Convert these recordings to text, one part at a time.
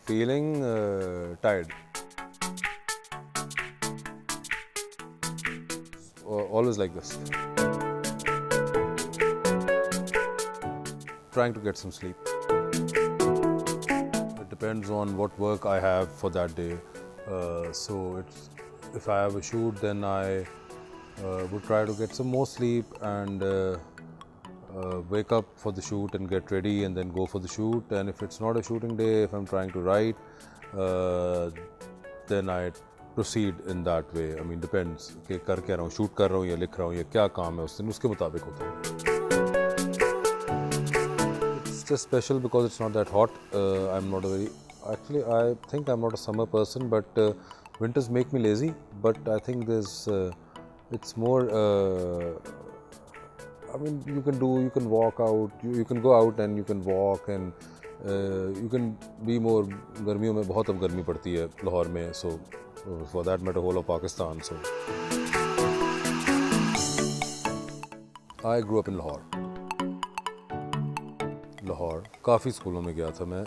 feeling tired. Always like this. Trying to get some sleep. It depends on what work I have for that day. So if I have a shoot, then I would try to get some more sleep and wake up for the shoot and get ready and then go for the shoot. And if it's not a shooting day, if I'm trying to write, then I proceed in that way. I mean, depends कि कर क्या रहा हूँ, shoot कर रहा हूँ या लिख रहा हूँ या क्या काम है उस दिन, उसके मुताबिक होता है. It's just special because it's not that hot. I'm not a very, actually I think I'm not a summer person, but winters make me lazy. But I think it's more, I mean, you can walk out, you can go out and you can walk and you can be more. गर्मियों में बहुत अब गर्मी पड़ती है लाहौर में, so for that matter whole of Pakistan. So I grew up in Lahore. काफ़ी स्कूलों में गया था मैं,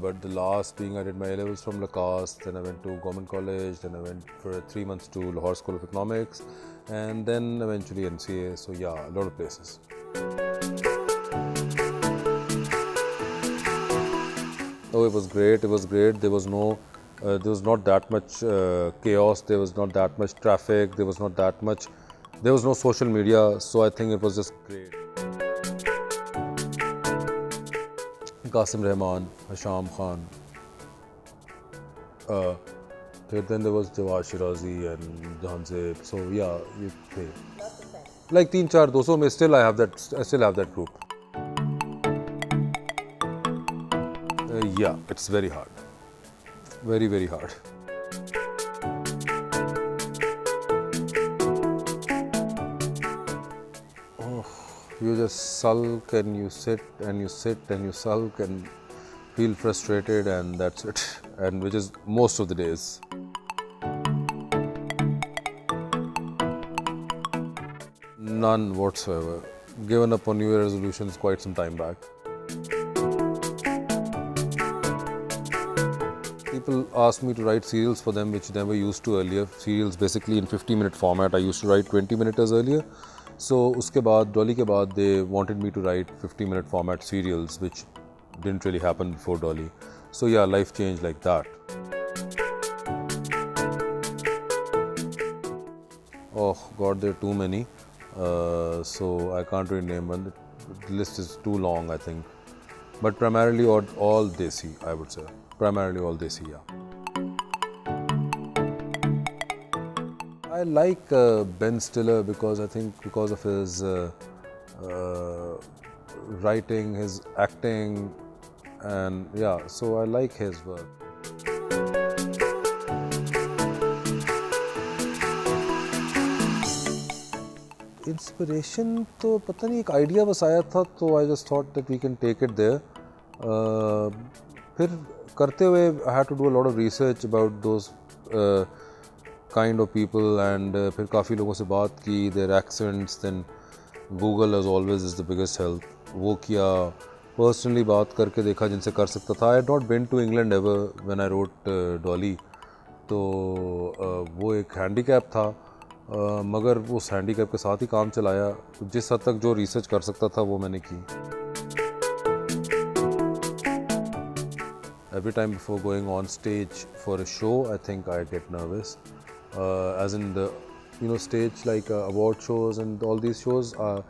but the last being I did my A-levels from Lacoste, then I went to Government College, then I went for 3 months to Lahore School of Economics, and then eventually NCA. So yeah, a lot of places. Oh, it was great. There was not that much chaos. There was not that much traffic. There was no social media. So I think it was just great. Qasim Rahman, Hasham Khan. Then there was Jawad Shirazi and Jahan Zeb. So yeah, you थे. Like 3-4 दोस्तों में still I have that group. Yeah, it's very hard. Very, very hard. Oh, you just sulk and you sit and you sulk and feel frustrated, and that's it. And which is most of the days. None whatsoever. Given up on New Year resolutions quite some time back. People ask me to write serials for them, which never used to earlier. Serials basically in 50-minute format. I used to write 20 minutes earlier. So उसके बाद Dolly के बाद they wanted me to write 50-minute format serials, which didn't really happen before Dolly. So yeah, life changed like that. Oh God, there are too many. So I can't really name one. The list is too long, I think. But primarily all Desi, I would say. Primarily all Desi, yeah. I like Ben Stiller because I think because of his writing, his acting, and yeah, so I like his work. Inspiration तो पता नहीं, एक idea बस आया था तो I just thought that we can take it there. फिर करते हुए I had to do a lot of research about those kind of people and फिर काफ़ी लोगों से बात की, their accents, then Google as always is the biggest help. वो किया, personally बात करके देखा जिनसे कर सकता था. I had not been to England ever when I wrote Dolly, तो वो एक handicap था, मगर उस handicap के साथ ही काम चलाया. जिस हद तक जो research कर सकता था वो मैंने की. Every time before going on stage for a show, I think I get nervous. As in the, stage like award shows and all these shows, of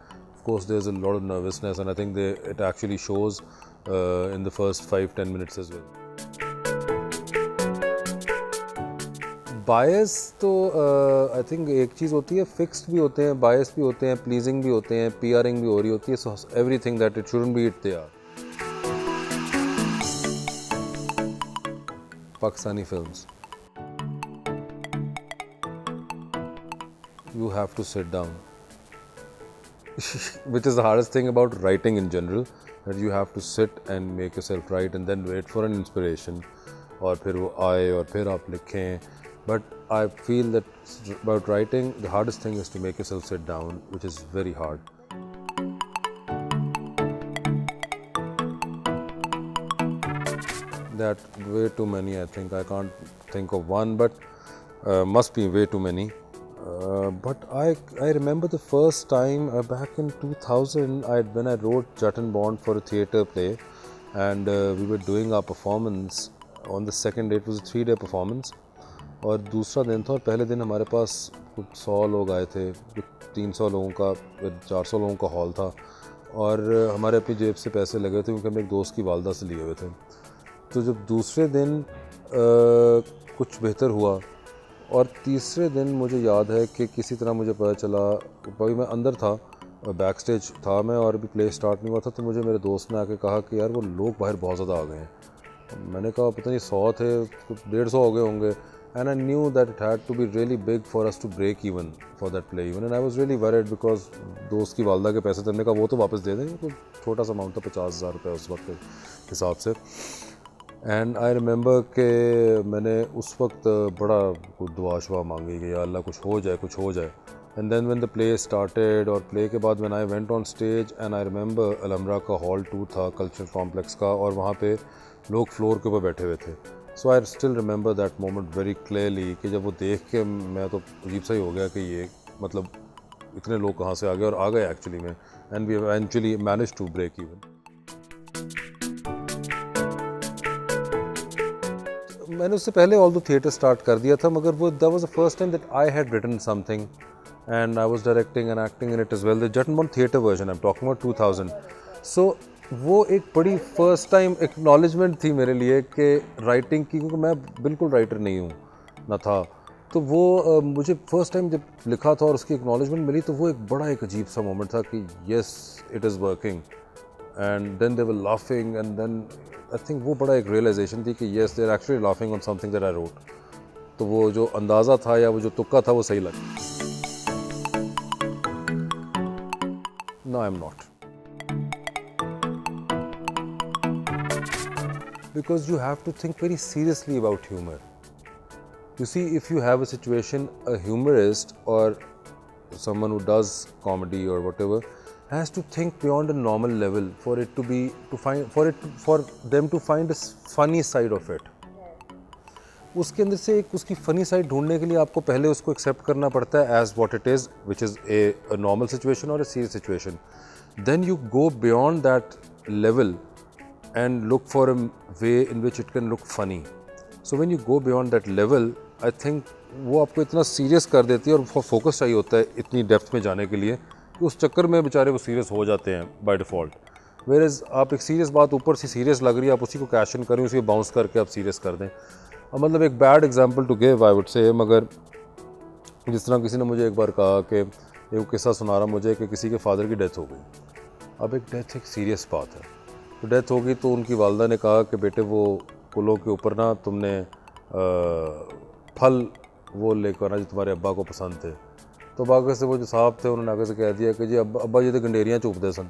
course there's a lot of nervousness, and I think it actually shows in the first 5-10 minutes as well. Bias तो I think एक चीज़ होती है, fixed भी होते हैं, bias भी होते हैं, pleasing भी होते हैं, PRing भी हो रही होती है, so everything that it shouldn't be, it they are. Pakistani films. You have to sit down, which is the hardest thing about writing in general, that you have to sit and make yourself write and then wait for an inspiration, और फिर वो आए और फिर आप लिखें. But I feel that about writing, the hardest thing is to make yourself sit down, which is very hard. That way too many, I think. I can't think of one, but must be way too many. But I remember the first time back in 2000 when I wrote Jat and Bond for a theatre play, and we were doing our performance. On the second day, it was a 3-day performance, और दूसरा दिन था और पहले दिन हमारे पास कुछ 100 लोग आए थे, 300 लोगों का 400 लोगों का हॉल था, और हमारे अपनी जेब से पैसे लगे थे क्योंकि हम एक दोस्त की वालदा से लिए हुए थे। तो जब दूसरे दिन कुछ बेहतर हुआ और तीसरे दिन मुझे याद है कि किसी तरह मुझे पता चला, भाई मैं अंदर था, बैक स्टेज था मैं और अभी प्ले स्टार्ट नहीं हुआ था, तो मुझे मेरे दोस्त ने आके कहा कि यार वो लोग बाहर बहुत ज़्यादा आ गए हैं। मैंने कहा पता नहीं 100 थे, 150 हो गए होंगे, and I knew that it had to be really big for us to break even for that play even, and I was really worried because दोस्त की वालदा के पैसे थे, हमने कहा वो तो वापस दे देंगे, तो छोटा सा अमाउंट था 50,000 रुपये उस वक्त के हिसाब से। एंड आई रिमेंबर कि मैंने उस वक्त बड़ा दुआ शुआ मांगी कि या अल्लाह कुछ हो जाए। And then when the play started, और प्ले के बाद when I went on stage, and I remember Almora का हॉल 2 था कल्चरल कॉम्प्लेक्स का, और वहाँ पे लोग फ्लोर के ऊपर बैठे हुए थे। So I still remember that moment very clearly कि जब वो देख के मैं तो अजीब सा ही हो गया कि ये मतलब इतने लोग कहाँ से आ गए, और आ गए एक्चुअली में, and we eventually manage to break even. मैंने उससे पहले ऑल द थिएटर स्टार्ट कर दिया था, मगर वो that was the first time that I had written something and I was directing and acting in it as well. The jut and bond theatre version I am talking about 2000। So वो एक बड़ी first time acknowledgement थी मेरे लिए कि writing की, क्योंकि मैं बिल्कुल राइटर नहीं हूँ ना था, तो वो मुझे फर्स्ट टाइम जब लिखा था और उसकी एक्नॉलेजमेंट मिली, तो वो एक बड़ा एक अजीब सा मोमेंट था कि yes it is working, and then they were laughing, and then I think वो बड़ा एक रियलाइजेशन थी कि yes they are actually laughing on something that I wrote. तो वो जो अंदाज़ा था या वो जो तुक्का था वो सही लगा। No I am not, because you have to think very seriously about humor. You see, if you have a situation, a humorist or someone who does comedy or whatever has to think beyond a normal level for it to be for them to find a funny side of it. उसके अंदर से एक उसकी funny side ढूंढने के लिए आपको पहले उसको एक्सेप्ट करना पड़ता है as what it is, which is a normal situation or a serious situation. Then you go beyond that level and look for a way in which it can look funny. So when you go beyond that level, I think वो आपको इतना serious कर देती है, और focus चाहिए होता है इतनी डेप्थ में जाने के लिए कि उस चक्कर में बेचारे वो सीरियस हो जाते हैं बाय डिफ़ॉल्ट। वेयरएज आप एक सीरियस बात ऊपर से सीरियस लग रही है, आप उसी को कैशन करें, उसी को बाउंस करके आप सीरियस कर दें। मतलब एक bad example to give I would say, मगर जिस तरह किसी ने मुझे एक बार कहा कि एक किस्सा सुना रहा मुझे कि किसी के फादर की डेथ हो गई। अब एक डेथ एक सीरियस बात है, तो डेथ हो गई तो उनकी वालदा ने कहा कि बेटे वो पुलों के ऊपर ना तुमने फल वो लेकर आना जो तुम्हारे अब्बा को पसंद थे। तो बाकी से वो जो साहब थे उन्होंने आगे से कह दिया कि जी अब्बा जी तो गंडेरियाँ चूपते सन।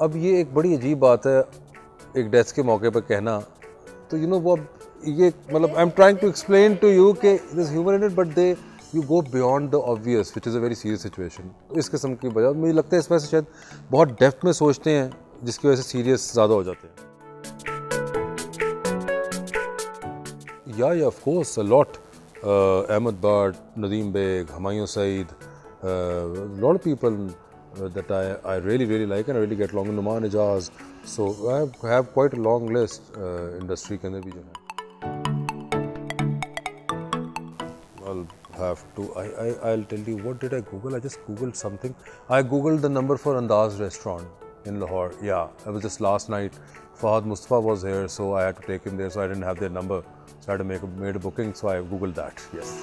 अब ये एक बड़ी अजीब बात है एक डेथ के मौके पर कहना। तो यू नो वो ये मतलब I am trying to explain to you कि this humour in it, but they you go beyond the obvious which is a very serious situation. तो इस किस्म की वजह मुझे लगता है इस वजह से शायद बहुत डेप्थ में सोचते हैं, जिसकी वजह से सीरियस ज़्यादा हो जाते हैं। या of course a lot, Ahmad Butt, Nadeem Baig, Humayun Saeed, lot of people that I really like and I really get along with Numan Ijaz. So I have quite a long list industry के अंदर भी जो है। I'll have to, I'll tell you what did I Google. I just Googled something. I Googled the number for Andaz restaurant in Lahore. Yeah, it was just last night. Fahad Mustafa was here, so I had to take him there. So I didn't have their number, so I had to made a booking. So I Googled that. Yes.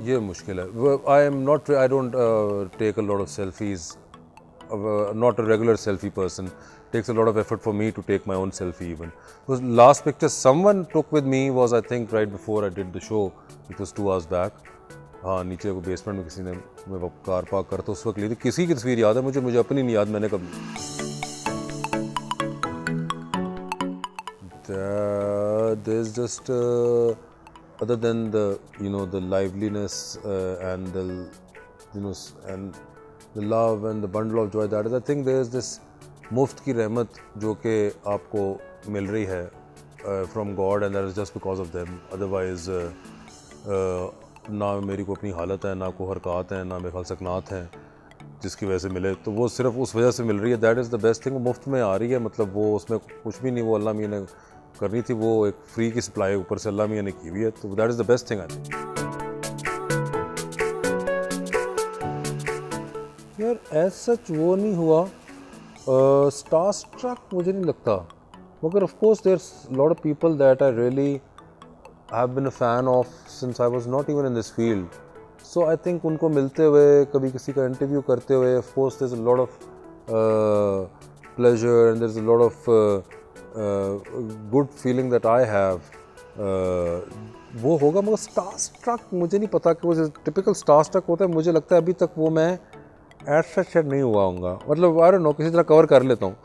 ये मुश्किल है। I don't take a lot of selfies. Not a regular selfie person. Takes a lot of effort for me to take my own selfie even. The last picture someone took with me was I think right before I did the show. It was 2 hours back. हाँ, नीचे को basement में किसी ने मैं car park करता उस वक्त ली थी। किसी की तस्वीर याद है मुझे अपनी नहीं याद मैंने कब ली। There's just other than the the liveliness and the and the love and the bundle of joy that is, I think there's this मुफ्त की रहमत जो कि आपको मिल रही है from God, and that is just because of them. Otherwise ना मेरी को अपनी हालत है, ना को हरकत हैं, ना मेरे ख्याल सकनात हैं जिसकी वजह से मिले, तो वो सिर्फ उस वजह से मिल रही है। That is the best thing. वो मुफ्त में आ रही है, मतलब वो उसमें कुछ भी नहीं, वो अल्लाह मियाँ ने करनी थी, वो एक फ्री की सप्लाई ऊपर से अल्लाह मियाँ ने की हुई है, तो that is the best thing I think. यार एज सच वो नहीं हुआ, स्टार स्ट्रक मुझे नहीं लगता, मगर of course there's lot of people that I really have been a fan of since I was not even in this field. So I think उनको मिलते हुए, कभी किसी का इंटरव्यू करते हुए, of course there is a lot of pleasure and there is a lot of good feeling that I have, वो होगा। मगर स्टार स्ट्रक मुझे नहीं पता कि वो टिपिकल स्टार स्ट्रक होता है, मुझे लगता है अभी तक वो मैं एट सच नहीं हुआ हूँगा, मतलब आई डोंट नो, किसी तरह कवर कर लेता हूँ।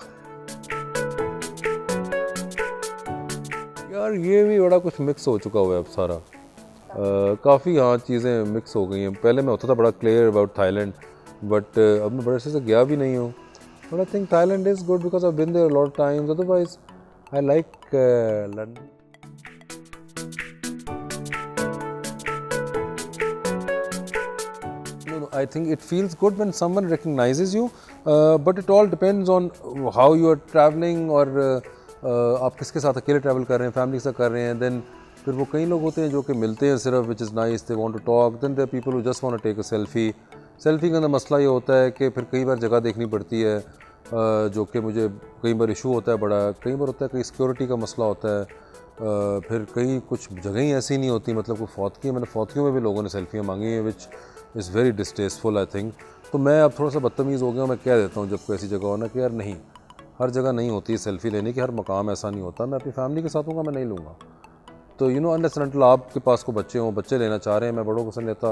यार ये भी बड़ा कुछ मिक्स हो चुका हुआ है अब सारा, काफ़ी हाँ चीज़ें मिक्स हो गई हैं। पहले मैं होता था बड़ा क्लियर अबाउट थाईलैंड, बट अब मैं बड़े से गया भी नहीं हूँ। But I think Thailand is good because I been there lot of times, otherwise I like London. I think it feels good when someone recognizes you, but it all depends on how you are traveling, और आप किसके साथ अकेले travel कर रहे हैं, family के साथ कर रहे हैं। देन फिर वो कई लोग होते हैं जो कि मिलते हैं सिर्फ, which is nice, they want to talk. Then there people who just want to take a selfie. Selfie के अंदर मसला ये होता है कि फिर कई बार जगह देखनी पड़ती है, जो कि मुझे कई बार इशू होता है बड़ा, कई बार होता है कहीं सिक्योरिटी का मसला होता है, फिर कई कुछ जगह ही ऐसी नहीं होती, मतलब कोई फौतगी, मैंने फौतगियों में भी लोगों ने सेल्फियाँ मांगी हैं, which is very distasteful I think. तो मैं अब थोड़ा सा बदतमीज़ हो गया, मैं कह देता हूँ जब कोई ऐसी जगह हो ना कि यार नहीं, हर जगह नहीं होती है सेल्फ़ी लेने की, हर मकाम ऐसा नहीं होता। मैं अपनी फैमिली के साथ हूँगा, मैं नहीं लूँगा। तो यू नो अनलेस अनटिल आपके पास को बच्चे हों, बच्चे लेना चाह रहे हैं, मैं बड़ों को पसंद लेता,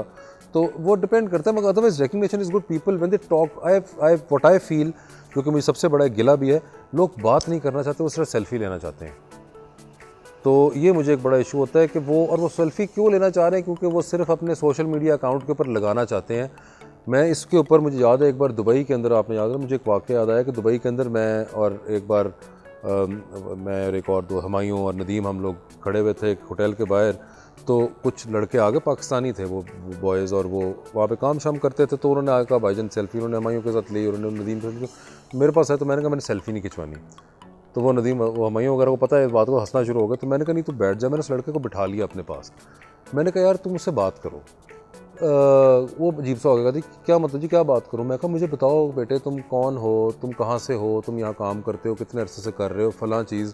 तो वो डिपेंड करता है। मगर otherwise recognition is good. People when they talk, I what I feel, क्योंकि मुझे सबसे बड़ा गिला भी है, लोग बात नहीं करना चाहते, वो सिर्फ सेल्फ़ी लेना चाहते हैं। तो ये मुझे एक बड़ा इशू होता है कि वो सेल्फ़ी क्यों लेना चाह रहे हैं, क्योंकि वो सिर्फ अपने सोशल मीडिया अकाउंट के ऊपर लगाना चाहते हैं। मैं इसके ऊपर, मुझे याद है एक बार दुबई के अंदर, आपने याद है, मुझे एक वाक़या याद आया कि दुबई के अंदर मैं और एक बार मैं और एक और दो, हुमायूं और नदीम, हम लोग खड़े हुए थे एक होटल के बाहर। तो कुछ लड़के आगे पाकिस्तानी थे, वो बॉयज़, और वो वहाँ पे काम शाम करते थे। तो उन्होंने आगे कहा भाईजान सेल्फ़ी, उन्होंने हुमायूं के साथ ली, उन्होंने नदीम के साथ, मेरे पास है। तो मैंने कहा मैंने सेल्फ़ी नहीं खिंचवानी। तो वो नदीम, वो हुमायूं वगैरह को पता है इस बात को, हंसना शुरू हो गया। तो मैंने कहा नहीं तू बैठ जा। मैंने उस लड़के को बिठा लिया अपने पास। मैंने कहा यार तुम मुझसे बात करो। वो अजीब सा हो गया, क्या मतलब जी, क्या बात करूँ? मैं कहा मुझे बताओ बेटे, तुम कौन हो, तुम कहाँ से हो, तुम यहाँ काम करते हो, कितने अरसे से कर रहे हो, फ़लाँ चीज़,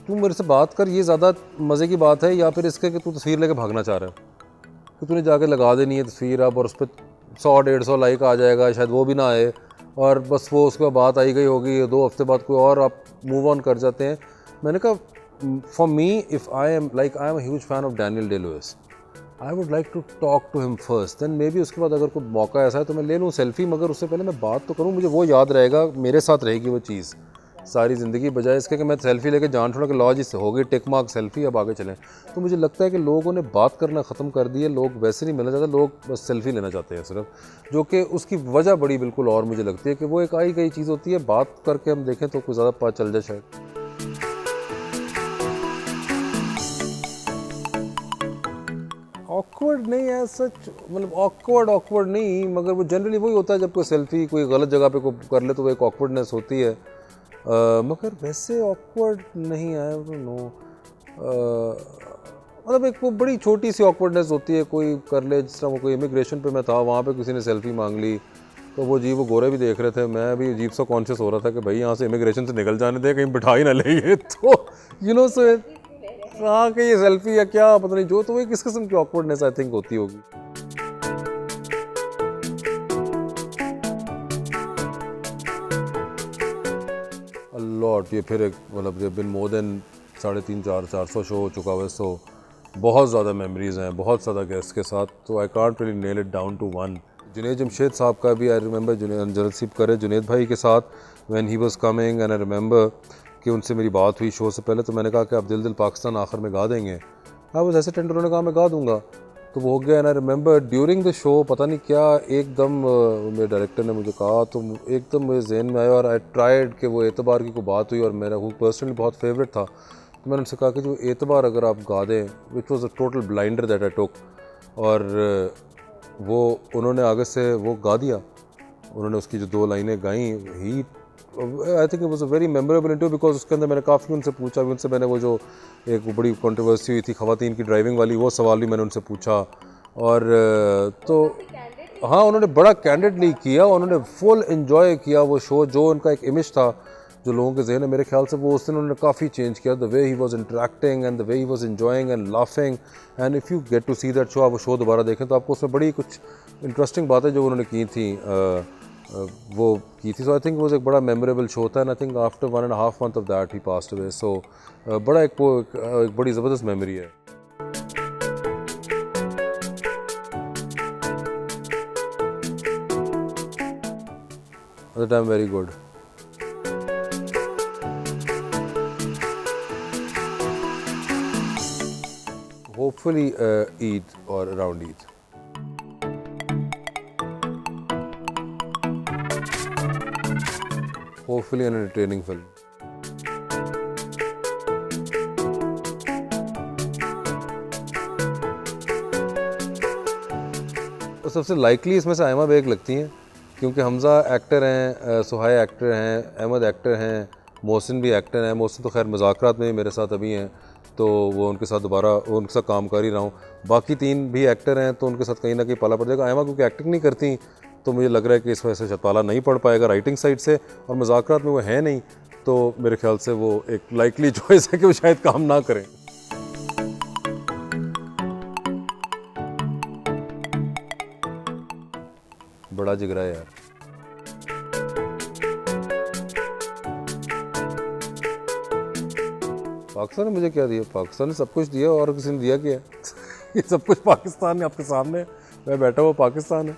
तुम मेरे से बात कर। ये ज़्यादा मज़े की बात है या फिर इसके कि तू तस्वीर लेके भागना चाह रहा है, कि तूने जाके लगा देनी है तस्वीर अब, और उस पर 100-150 लाइक आ जाएगा, शायद वो भी ना आए, और बस वो उसके बाद बात आई गई होगी, 2 हफ्ते बाद कोई और, आप मूव ऑन कर जाते हैं। मैंने कहा for me, if I am a huge fan of Daniel Day Lewis, I would like to talk to him first, then maybe उसके बाद अगर कोई मौका ऐसा है तो मैं ले लूँ सेल्फ़ी, मगर उससे पहले मैं बात तो करूँ। मुझे वो याद रहेगा, मेरे साथ रहेगी वो चीज़ सारी ज़िंदगी, बजाय इसके कि मैं सेल्फ़ी लेके जान छोड़ा कि लॉ जी हो गई टिक मार्क सेल्फ़ी, अब आगे चलें। तो मुझे लगता है कि लोगों ने बात करना ख़त्म कर दी है, लोग वैसे नहीं मिलना चाहते, लोग बस सेल्फ़ी लेना चाहते हैं सिर्फ, जो कि उसकी वजह बड़ी बिल्कुल और मुझे लगती है कि वो एक आई गई चीज़ होती है। बात करके हम देखें तो कुछ ज़्यादा पता चल जाए शायद। ऑकवर्ड नहीं है सच, मतलब ऑकवर्ड नहीं, मगर वो जनरली वही होता है जब कोई सेल्फ़ी कोई गलत जगह पे को कर ले तो वो एक ऑकवर्डनेस होती है, मगर वैसे ऑकवर्ड नहीं है। नो, मतलब एक वो बड़ी छोटी सी ऑकवर्डनेस होती है, कोई कर ले, जिस तरह वो कोई इमिग्रेशन पे मैं था, वहाँ पे किसी ने सेल्फ़ी मांग ली, तो वो जी वो गोरे भी देख रहे थे, मैं भी अजीब सा कॉन्शियस हो रहा था कि भाई यहाँ से इमिग्रेशन से निकल जाने दे, कहीं बिठा ही ना ले ये, तो यू नो सो हाँ कि ये सेल्फी या क्या पता नहीं जो, तो वो किस किस्म की ऑकवर्डनेस आई थिंक होती होगी। लॉट, ये फिर एक मतलब बिन मोर देन 350-400 शो हो चुका हुआ है, सो बहुत ज़्यादा मेमोरीज़ हैं, बहुत ज़्यादा गेस्ट के साथ, तो I can't really nail it down to one. Junaid Jamshed साहब का भी आई रिमेंबर, जनरल सिप करे जुनैद भाई के साथ when he was coming, and I remember कि उनसे मेरी बात हुई शो से पहले, तो मैंने कहा कि आप दिल दिल पाकिस्तान आखिर में गा देंगे। हाँ बस ऐसे टेंडरों ने कहा मैं गा दूंगा, तो वो हो गया। And I remember during the show पता नहीं क्या एकदम मेरे डायरेक्टर ने मुझे कहा, तो एकदम मेरे जहन में आया और आई ट्राइड कि वो एतबार की कोई बात हुई और मेरा वो पर्सनली बहुत फेवरेट था, तो मैंने उनसे कहा कि जो एतबार अगर आप गा दें, which was a total blunder that I took, और वो उन्होंने आगे से वो गा दिया, उन्होंने उसकी जो 2 लाइनें गाई, he I think it was a very memorable interview, because उसके अंदर मैंने काफ़ी उनसे पूछा भी, उनसे मैंने वो जो एक बड़ी कंट्रोवर्सी हुई थी ख़वातीन की ड्राइविंग वाली, वो सवाल भी मैंने उनसे पूछा। और तो हाँ, उन्होंने बड़ा कैंडिडली किया, उन्होंने फुल इन्जॉय किया वो शो। जो उनका एक इमेज था जो लोगों के जहन है, मेरे ख्याल से वो उस दिन उन्होंने काफ़ी चेंज किया, the way he was interacting and the way he was enjoying and laughing. And if you get to see that show, आप वो शो दोबारा देखें तो आपको उसमें बड़ी कुछ इंटरेस्टिंग बातें जो उन्होंने की थी वो की थी। सो आई थिंक वो एक बड़ा मेमोरेबल शो था। And I think after 1.5 months of that he passed away. So बड़ा एक बड़ी ज़बरदस्त मेमोरी है। At the time, very good. Hopefully Eid or around Eid. Hopefully an entertaining film. तो सबसे लाइकली इसमें से आयमा बेग लगती हैं, क्योंकि हमज़ा एक्टर हैं, सुहाय एक्टर हैं, अहमद एक्टर हैं, मोहसिन भी एक्टर हैं। मोहसिन तो खैर मुज़ाकरात में भी मेरे साथ अभी हैं, तो वो उनके साथ दोबारा उनके साथ काम कर ही रहा हूँ। बाकी 3 भी एक्टर हैं, तो उनके साथ कहीं ना कहीं पाला पड़ जाएगा। आयमा क्योंकि एक्टिंग नहीं करती, तो मुझे लग रहा है कि इस वजह से शायद पाला नहीं पड़ पाएगा राइटिंग साइड से, और मुज़ाकरात में वो है नहीं, तो मेरे ख्याल से वो एक लाइकली चॉइस है कि वो शायद काम ना करें। बड़ा जिगरा है यार। पाकिस्तान ने मुझे क्या दिया? पाकिस्तान ने सब कुछ दिया, और किसी ने दिया क्या है? ये सब कुछ पाकिस्तान ने आपके सामने, मैं बैठा हुआ पाकिस्तान है।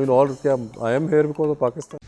और क्या, I am here because of Pakistan.